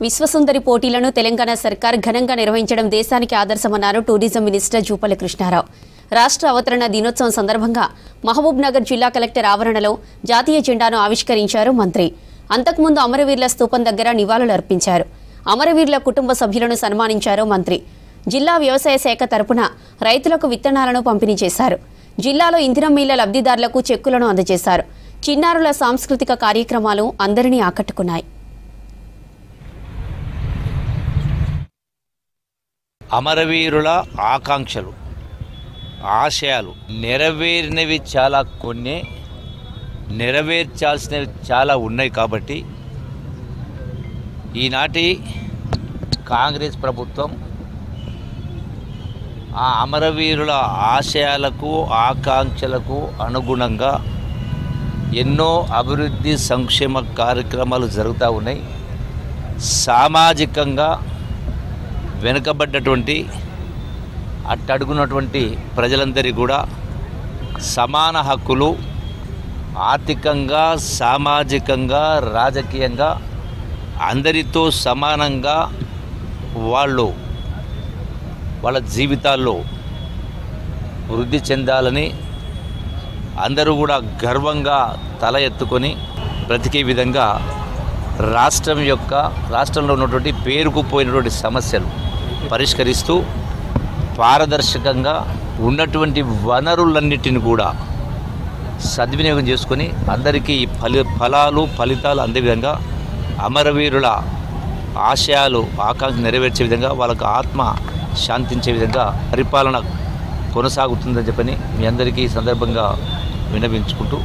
విశ్వసుందరి పోటీలను తెలంగాణ సర్కార్ ఘనంగా నిర్వహించడం దేశానికి ఆదర్శమన్నారు టూరిజం మినిస్టర్ జూపల్లి కృష్ణారావు. రాష్ట్ర అవతరణ దినోత్సవం సందర్భంగా మహబూబ్ నగర్ జిల్లా కలెక్టర్ ఆవరణలో జాతీయ జెండాను ఆవిష్కరించారు మంత్రి. అంతకుముందు అమరవీరుల స్తూపం దగ్గర నివాళులు అర్పించారు. అమరవీరుల కుటుంబ సభ్యులను సన్మానించారు మంత్రి. జిల్లా వ్యవసాయ శాఖ తరపున రైతులకు విత్తనాలను పంపిణీ చేశారు. జిల్లాలో ఇందిరం మిల్ల లబ్ధిదారులకు చెక్కులను అందజేశారు. చిన్నారుల సాంస్కృతిక కార్యక్రమాలు అందరినీ ఆకట్టుకున్నాయి. అమరవీరుల ఆకాంక్షలు, ఆశయాలు నెరవేరినవి చాలా, కొన్ని నెరవేర్చాల్సినవి చాలా ఉన్నాయి. కాబట్టి ఈనాటి కాంగ్రెస్ ప్రభుత్వం ఆ అమరవీరుల ఆశయాలకు, ఆకాంక్షలకు అనుగుణంగా ఎన్నో అభివృద్ధి సంక్షేమ కార్యక్రమాలు జరుగుతూ ఉన్నాయి. సామాజికంగా వెనుకబడ్డటువంటి అట్టడుగున్నటువంటి ప్రజలందరికీ కూడా సమాన హక్కులు, ఆర్థికంగా, సామాజికంగా, రాజకీయంగా అందరితో సమానంగా వాళ్ళ జీవితాల్లో వృద్ధి చెందాలని అందరూ కూడా గర్వంగా తల ఎత్తుకొని బ్రతికే విధంగా రాష్ట్రంలో ఉన్నటువంటి పేరుకుపోయినటువంటి సమస్యలు పరిష్కరిస్తూ పారదర్శకంగా ఉన్నటువంటి వనరులన్నిటిని కూడా సద్వినియోగం చేసుకొని అందరికీ ఫలితాలు అందే విధంగా అమరవీరుల ఆశయాలు, ఆకాంక్ష నెరవేర్చే విధంగా వాళ్ళకు ఆత్మ శాంతించే విధంగా పరిపాలన కొనసాగుతుందని చెప్పని మీ అందరికీ ఈ సందర్భంగా విన్నవించుకుంటూ